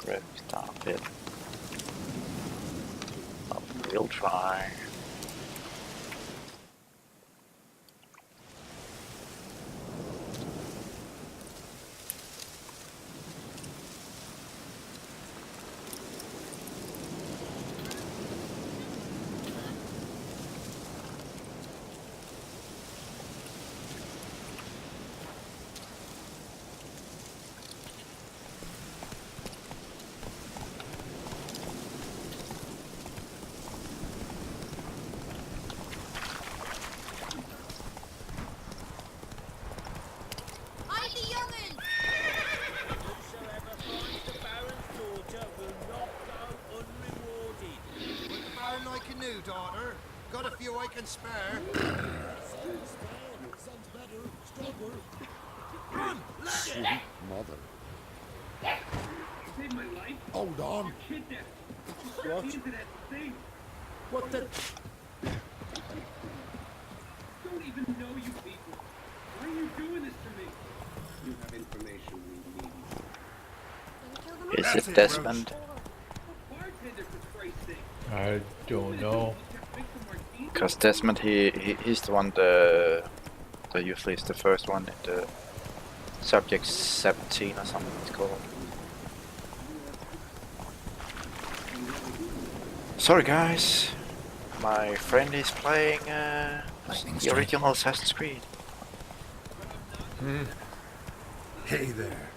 drift down a bit. We'll try. Daughter, got a few I can spare. Run, sweet mother. Saved my life. Hold on. What? What the? Don't even know you people. Why are you doing this to me? You have information we need. Is it Desmond? Bartender, for Christ's sake. I don't know. Because Desmond, he's the one that usually is the first one in the subject 17 or something it's called. Sorry guys, my friend is playing the original Assassin's Creed. Hey there.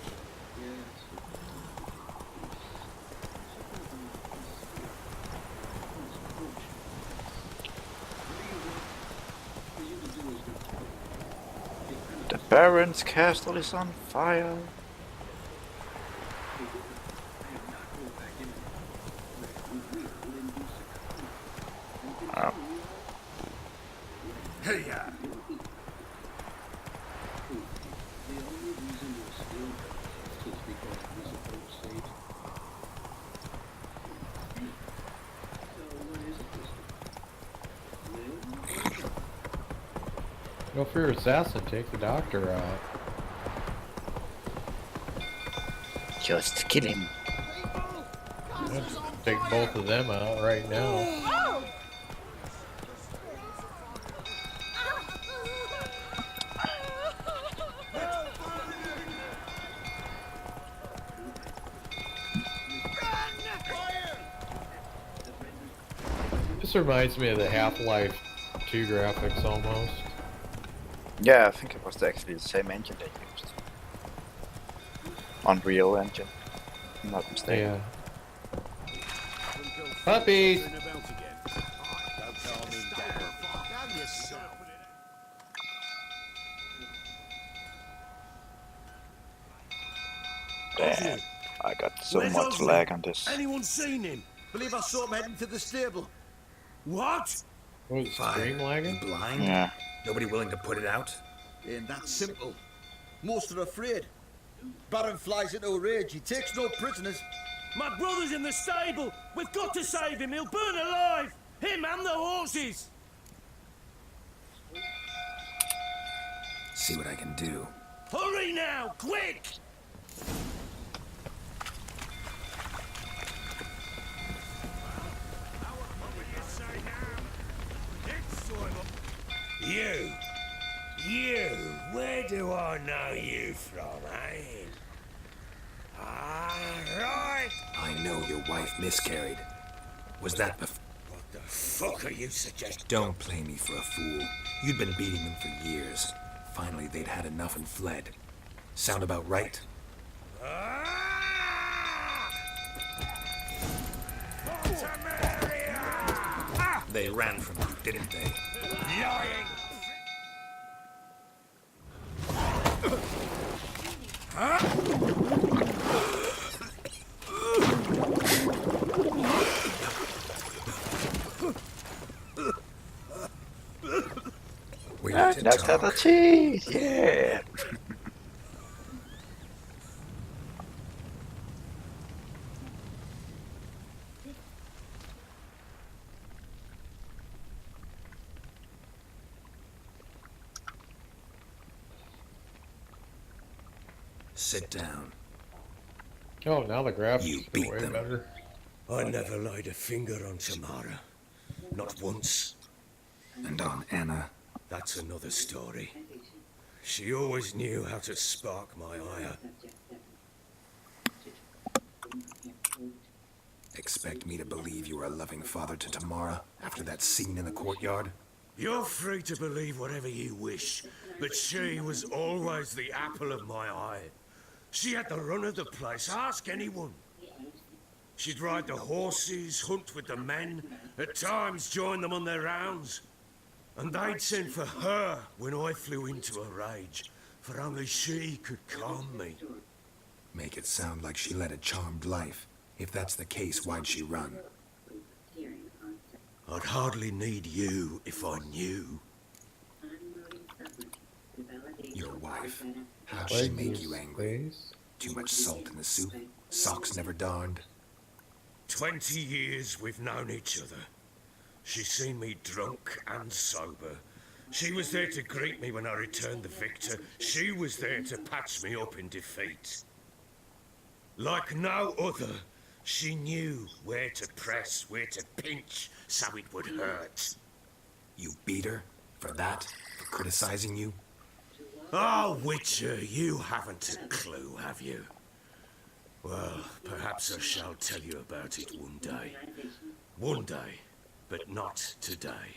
The Baron's castle is on fire. Oh. Hey ya. Go for your assassin, take the doctor out. Just kill him. Let's take both of them out right now. This reminds me of the Half-Life 2 graphics almost. Yeah, I think it was actually the same engine they used. Unreal Engine, if I'm not mistaken. Yeah. Puppies! Damn, I got so much lag on this. Anyone seen him? Believe I saw him heading to the stable. What? Was it stream lagging? Blind? Yeah. Nobody willing to put it out? Ain't that simple. Most are afraid. Baron flies into a rage. He takes no prisoners. My brother's in the stable. We've got to save him. He'll burn alive. Him and the horses. See what I can do. Hurry now, quick! You, where do I know you from, eh? Ah, right. I know your wife miscarried. Was that before? What the fuck are you suggesting? Don't play me for a fool. You'd been beating them for years. Finally, they'd had enough and fled. Sound about right? They ran from you, didn't they? Lying! We need to That's the talk. cheese, yeah. Sit down. Oh, now the graphics You are beat way them. better. I never laid a finger on Tamara. Not once. And on Anna. That's another story. She always knew how to spark my ire. Expect me to believe you were a loving father to Tamara after that scene in the courtyard? You're free to believe whatever you wish, but she was always the apple of my eye. She had the run of the place, ask anyone. She'd ride the horses, hunt with the men, at times join them on their rounds. And they'd send for her when I flew into a rage, for only she could calm me. Make it sound like she led a charmed life. If that's the case, why'd she run? I'd hardly need you if I knew. Your wife. How'd she Like make this you angry? face? Too much salt in the soup? Socks never darned? 20 years we've known each other. She's seen me drunk and sober. She was there to greet me when I returned the victor. She was there to patch me up in defeat. Like no other, she knew where to press, where to pinch, so it would hurt. You beat her? For that? For criticizing you? Oh, Witcher, you haven't a clue, have you? Well, perhaps I shall tell you about it one day. One day, but not today.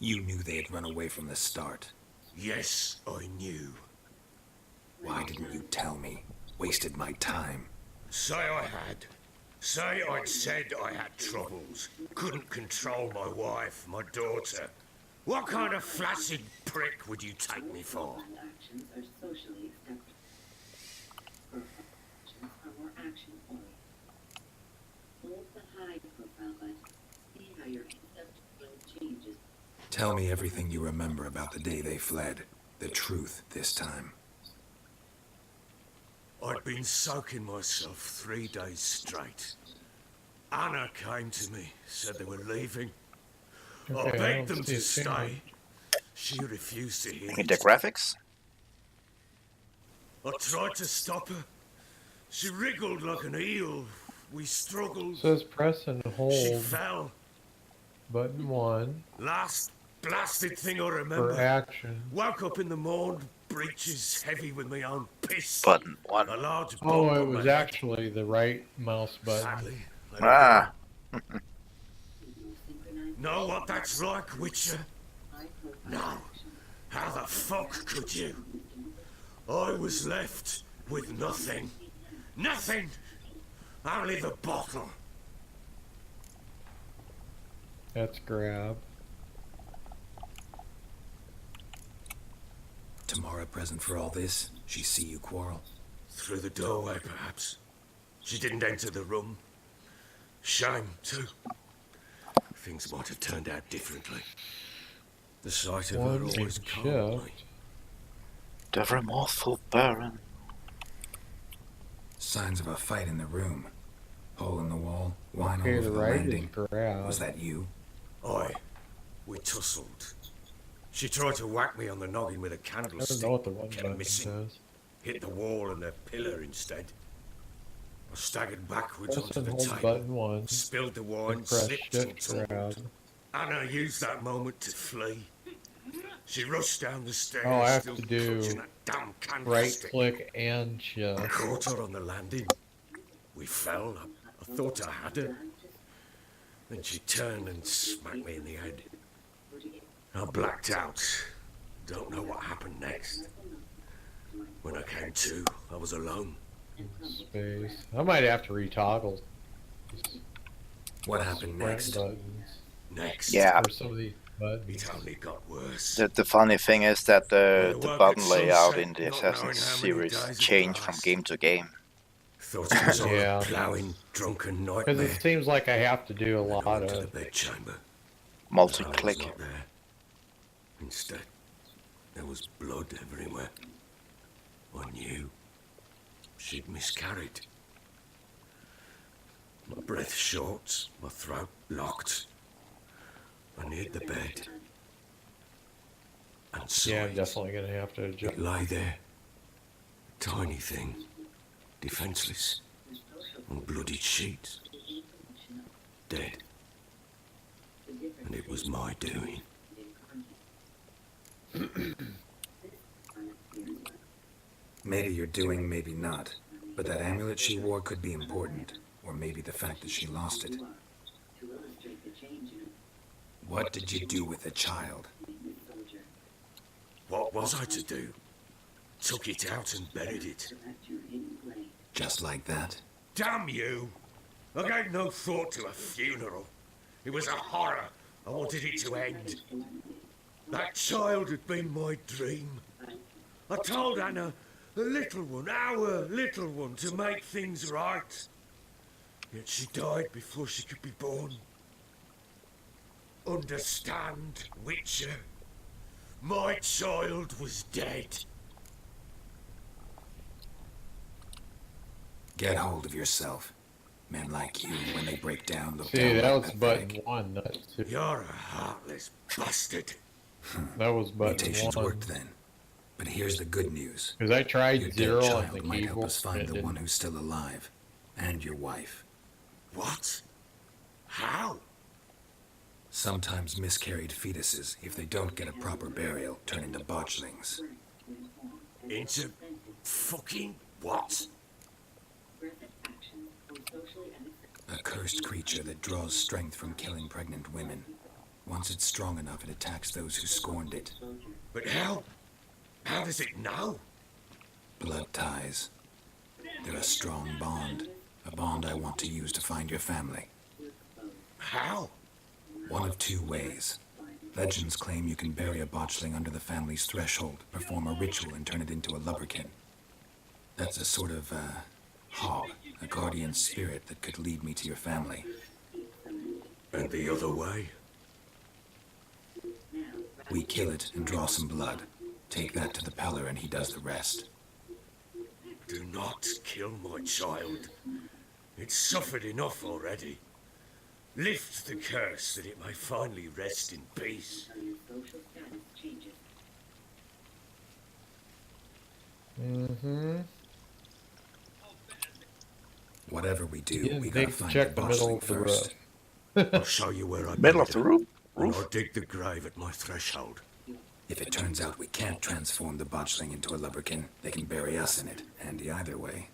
You knew they had run away from the start. Yes, I knew. Why didn't you tell me? Wasted my time. Say I had. Say I'd said I had troubles. Couldn't control my wife, my daughter. What kind of flaccid prick would you take me for? Actions are socially acceptable. Actions are more action-oriented. Hold the high profile, but see how your acceptable changes. Tell me everything you remember about the day they fled. The truth this time. I'd been soaking myself 3 days straight. Anna came to me, said they were leaving. I Okay, I begged don't them see to a thing. stay. She refused to hear In it. the graphics? I tried to stop her. She wriggled like an eel. We struggled. It says press and She hold fell. button 1 Last blasted thing I for remember. action. Woke up in the morn, breeches heavy with my own piss. Button 1. A large Oh, bump it on was my head. actually the right mouse button. Sadly, I Ah! know what that's like, Witcher? No. How the fuck could you? I was left with nothing. Nothing! Only the bottle. That's grab. Tamara present for all this? She see you quarrel? Through the doorway, perhaps. She didn't enter the room. Shame, too. Things might have turned out differently. The sight of her One always big calmed me. shift. The remorseful Baron. Signs of a fight in the room. Hole in the wall, wine Okay, all the over the right is landing. grab. Was that you? Aye, we tussled. She tried to whack me on the noggin with a I don't candlestick. know what the one Kept button missing. says. Hit the wall and the pillar instead. I staggered backwards Press onto and the hold table. button 1 Spilled the wine, and press slipped and shift tumbled. grab. Anna used that moment to flee. She rushed down the stairs, Oh, I have still to do clutching that damn Right candlestick. click and I shift. caught her on the landing. We fell. I thought I had her. Then she turned and smacked me in the head. I blacked out. Don't know what happened next. When I came to, I was alone. Space. I might have to retoggle What happened sprint next? buttons Next, Yeah. for some of these buttons. it only got worse. The funny thing is that the woke button at layout sunset, in the not knowing Assassin's how many series days had change from passed. game to game. Thought it was all Yeah. a ploughing, drunken Because nightmare. it seems like I have to do a And I lot went to the of bedchamber. Anna was Multi-click. not there. Instead, there was blood everywhere. I knew she'd miscarried. My breath short, my throat locked. I neared the bed and Yeah, I'm sighed. definitely gonna have to adjust. It lay there, Tiny thing. Defenseless. On bloodied sheets. Dead. And it was my doing. Maybe you're doing, maybe not. But that amulet she wore could be important. Or maybe the fact that she lost it. What did you do with the child? What was I to do? Took it out and buried it. Just like that? Damn you! I gave no thought to a funeral. It was a horror. I wanted it to end. That child had been my dream. I told Anna, the little one, our little one, to make things right. Yet she died before she could be born. Understand, Witcher? My child was dead. Get hold of yourself. Men like you, when they break down, look See, down that like was pathetic. button 1, not 2. You're a heartless bastard. That was button Mutations 1. worked then. But here's the good news. Because I tried Your dead 0 on child the might help keyboard. us find and the it one didn't- who's still alive. And your wife. What? How? Sometimes miscarried fetuses, if they don't get a proper burial, turn into botchlings. Into fucking what? A cursed creature that draws strength from killing pregnant women. Once it's strong enough, it attacks those who scorned it. But how? How does it know? Blood ties. They're a strong bond. A bond I want to use to find your family. How? One of two ways. Legends claim you can bury a botchling under the family's threshold, perform a ritual, and turn it into a lubberkin. That's a sort of, hog, a guardian spirit that could lead me to your family. And the other way? We kill it and draw some blood. Take that to the Peller and he does the rest. Do not kill my child. It's suffered enough already. Lift the curse that it may finally rest in peace. Mm-hmm. Whatever we do, Yeah, we they gotta find check the the middle botchling of the first. I'll show you where I Middle of buried the her, roof? and I'll dig the grave at my threshold. If it turns out we can't transform the botchling into a lubberkin, they can bury us in it. Handy either way.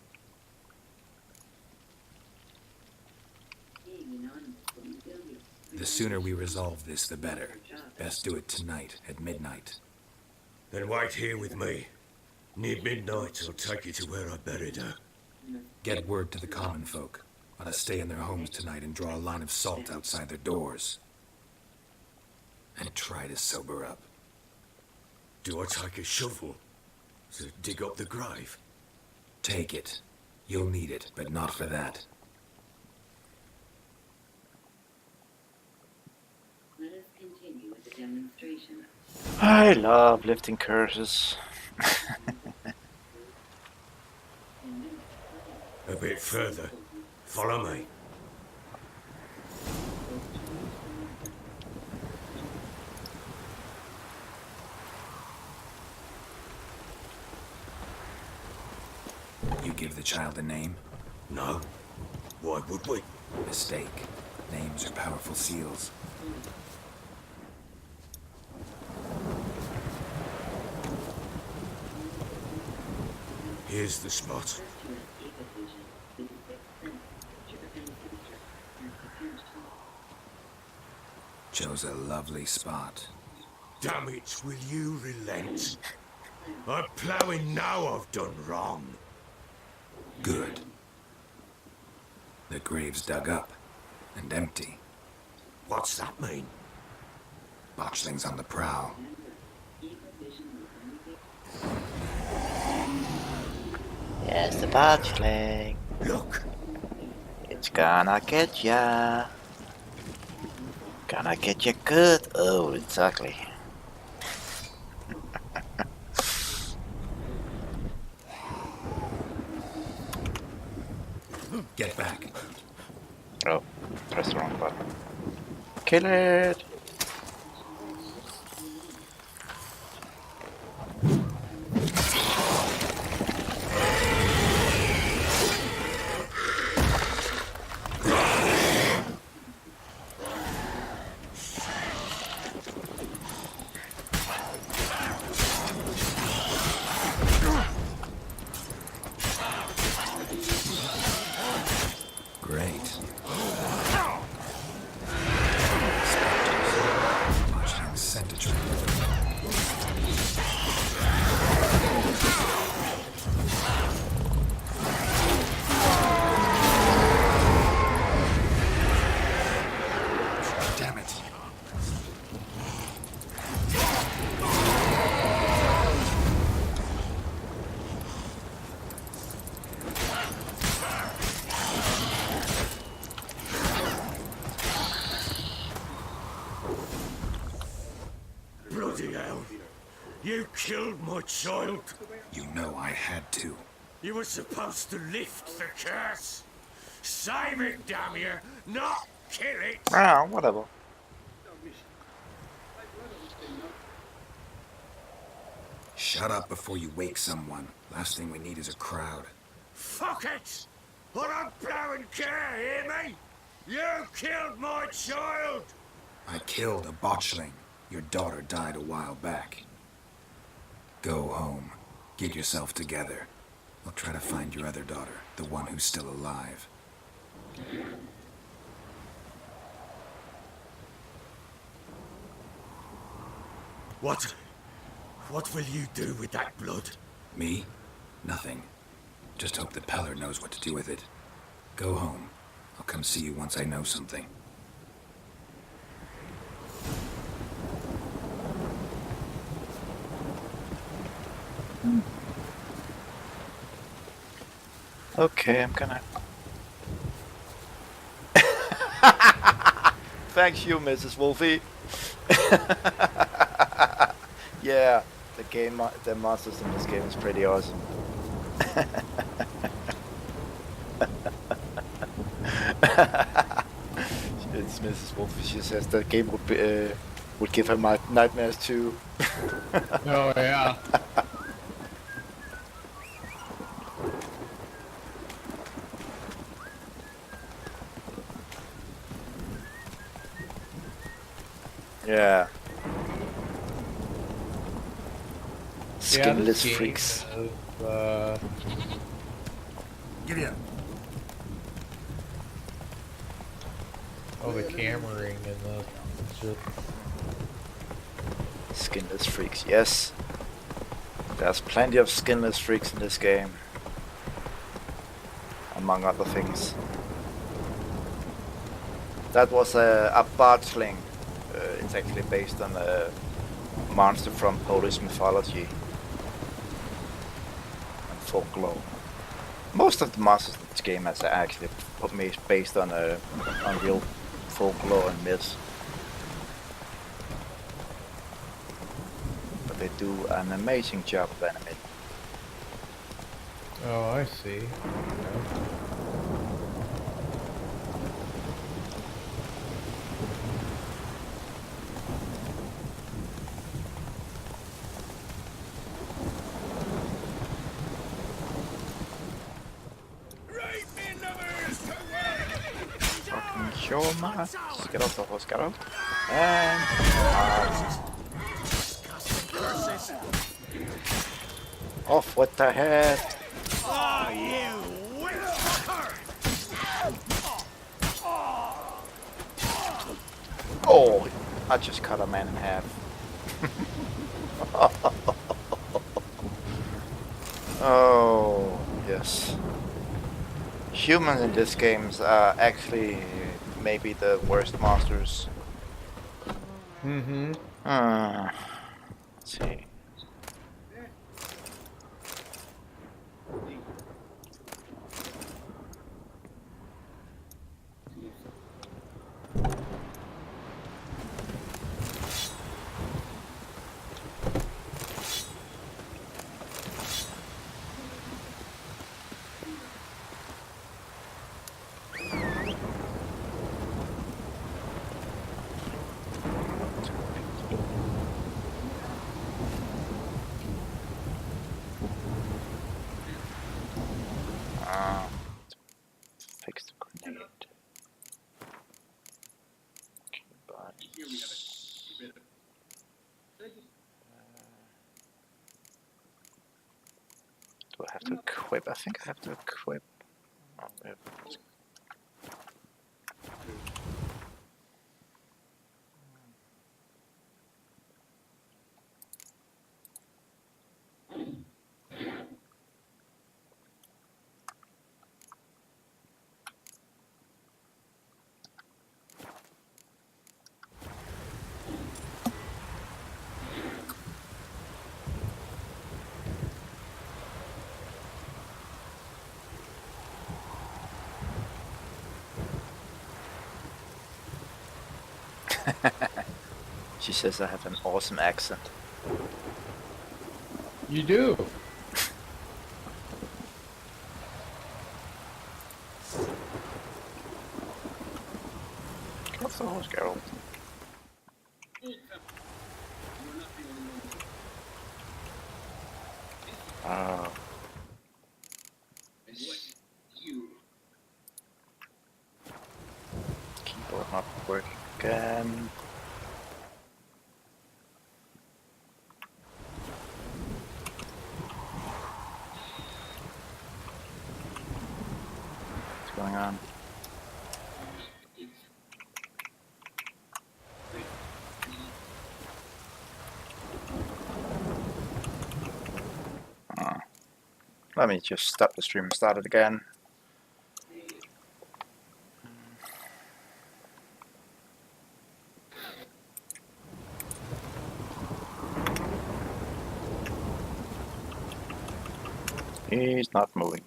The sooner we resolve this, the better. Best do it tonight, at midnight. Then wait here with me. Near midnight, I'll take you to where I buried her. Get word to the common folk. Let us stay in their homes tonight and draw a line of salt outside their doors. And try to sober up. Do I take a shovel to dig up the grave? Take it. You'll need it, but not for that. Let us continue with the demonstration. I love lifting curses. A bit further. Follow me. You give the child a name? No. Why would we? Mistake. Names are powerful seals. Here's the spot. Chose a lovely spot. Damn it, will you relent? I'm ploughing now I've done wrong. Good. The grave's dug up and empty. What's that mean? Botchling's on the prowl. Yes, the botchling. Look, It's gonna get ya. Gonna get ya good. Oh, exactly. Get back. Oh, press the wrong button. Kill it! You killed my child. You know I had to. You were supposed to lift the curse. Save it, damn you, not kill it. Ah, whatever. Shut up before you wake someone. Last thing we need is a crowd. Fuck it! I don't blow and care, hear me? You killed my child! I killed a botchling. Your daughter died a while back. Go home. Get yourself together. I'll try to find your other daughter, the one who's still alive. What will you do with that blood? Me? Nothing. Just hope that Peller knows what to do with it. Go home. I'll come see you once I know something. Okay, I'm gonna. Thank you, Mrs. Wolfie. Yeah, the monsters in this game is pretty awesome. It's Mrs. Wolfie. She says the game would give her nightmares too. Oh yeah. Yeah. Skinless this game freaks. Of, Giddy up. oh, the cammering and the shit. Skinless freaks, yes. There's plenty of skinless freaks in this game. Among other things. That was a botchling. It's actually based on a monster from Polish mythology and folklore. Most of the monsters in this game is actually based on real folklore and myths. But they do an amazing job of animating. Oh, I see. Okay. Sure, man. Get off the horse, get off. And off with the head. Oh, you witch fucker! Oh, I just cut a man in half. Oh, yes. Humans in this game are actually maybe the worst monsters. Mm-hmm. Let's see. Fix the grenade. Okay, but Here we have a bit of. do I have to equip? I think I have to equip. Oh, yeah. She says I have an awesome accent. You do. What's the horse, Geralt? Full tempo. You're not the only one. Oh. And what you Keyboard not working again. What's going on? Oh. Let me just stop the stream and start it again. He's not moving.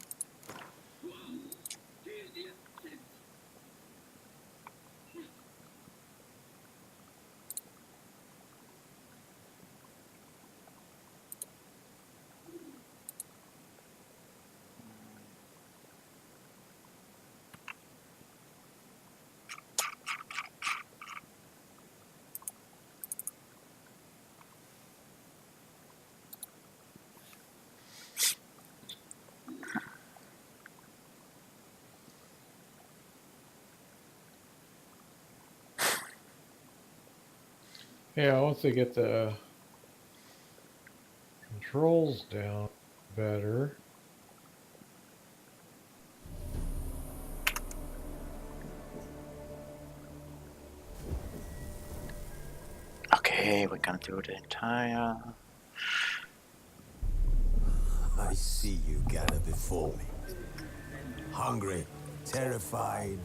Yeah, once they get the controls down better. Okay, we're gonna do the entire. I see you gather before me. Hungry, terrified,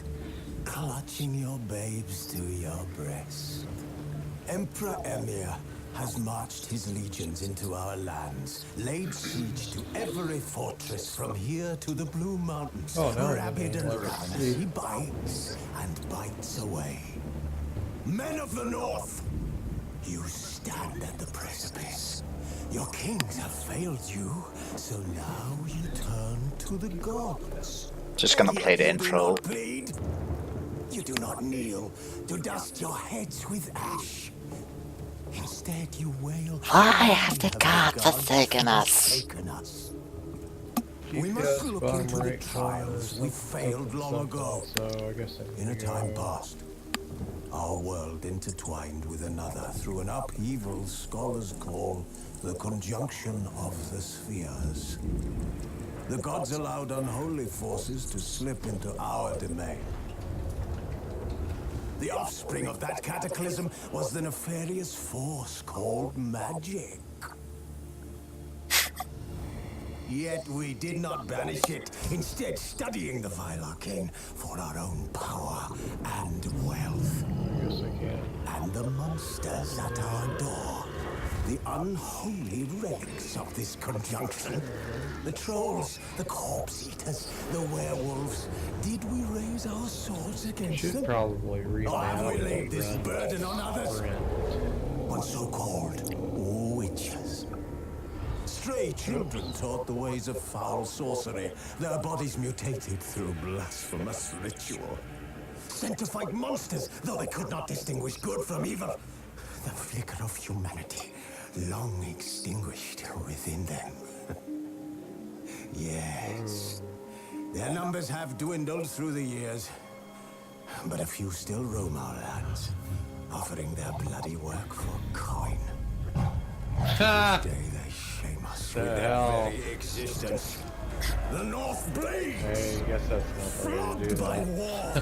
clutching your babes to your breast. Emperor Emir has marched his legions into our lands, laid siege to every fortress from here to the Blue Mountains. Oh, no, Rabid and let her ravenous, sleep. he bites and bites away. Men of the North, you stand at the precipice. Your kings have failed you, so now you turn to the gods. Just gonna play the Yet you do intro. not plead. You do not kneel to dust your heads with ash. Instead, you wail. Why have the gods forsaken us? forsaken us? Keep We must gas look bottom into the right corner, trials we failed long something, ago. So I guess I In a need to time go. past, our world intertwined with another through an upheaval scholars call the conjunction of the spheres. The gods allowed unholy forces to slip into our domain. The offspring of that cataclysm was the nefarious force called magic. Yet we did not banish it, instead studying the vile arcane for our own power and wealth. I guess I can. And the monsters at our door. The unholy relics of this conjunction. The trolls, the corpse eaters, the werewolves. Did we raise our swords against Should them? probably remap Or have we the laid this run burden on others? print. On so-called witches. Stray children taught the ways of foul sorcery. Their bodies mutated through blasphemous ritual. Sent to fight monsters, though they could not distinguish good from evil. The flicker of humanity, long extinguished within them. Yes, their numbers have dwindled through the years, but a few still roam our lands, offering their bloody work for coin. Today they shame us with their hell? very existence. The North bleeds! Hey, I guess that's not the way to do Flogged by that. war.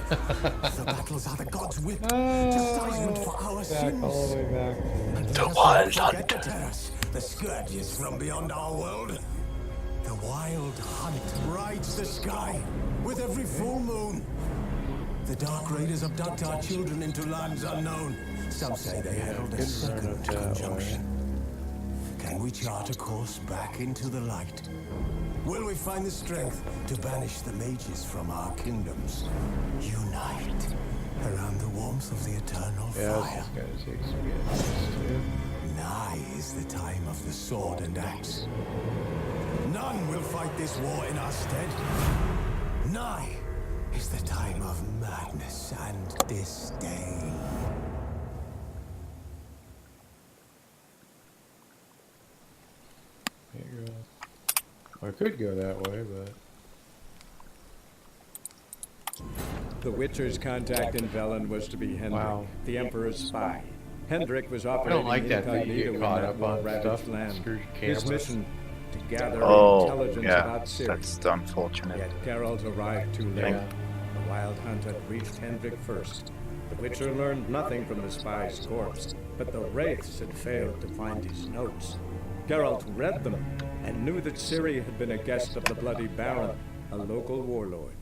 The battles are the gods' whip. Chastisement for our Back sins. all the way back. And let us Wild not forget Hunt. the terrors, the scourges from beyond our world. The Wild Hunt rides the sky with every full moon. The Dark Raiders abduct our children into lands unknown. Some say they herald a Good run second up that way. conjunction. Can we chart a course back into the light? Will we find the strength to banish the mages from our kingdoms? Unite around the warmth of the eternal Yeah, fire. this is gonna take some getting used to. Nigh is the time of the sword and axe. None will fight this war in our stead. Nigh is the time of madness and disdain. Can't go. I could go that way, but The Witcher's contact in Velen was to be Hendrik, Wow. the Emperor's spy. Hendrik was I operating don't like that you incognito get in caught that up on war-ravaged stuff. land. Screws His cameras. mission, to gather Oh, intelligence yeah, about Ciri. that's the unfortunate. Yet Geralt arrived too late. Yeah. The Wild Hunt had reached Hendrik first. The Witcher learned nothing from the spy's corpse, but the Wraiths had failed to find his notes. Geralt read them and knew that Ciri had been a guest of the Bloody Baron, a local warlord.